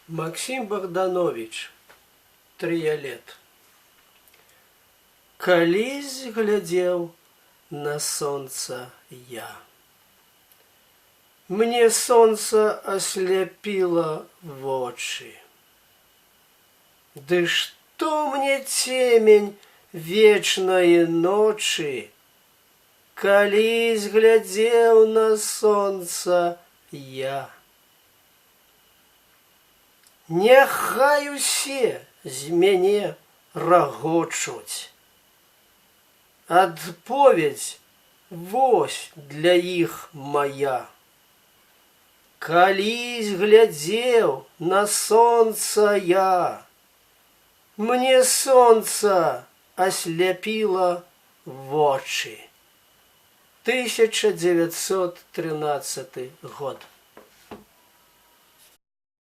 Максим Богданович, трыялет. Калісь глядзеў на сонца я. Мне солнце ослепило вочы. Ды што мне цемень вечнай ночы, калісь глядзеў на сонца я. Няхай усе з мяне рагочуць. Адповедь вось для іх моя. Калісь глядзеў на сонца я. Мне солнце ослепило вочы. 1913 год.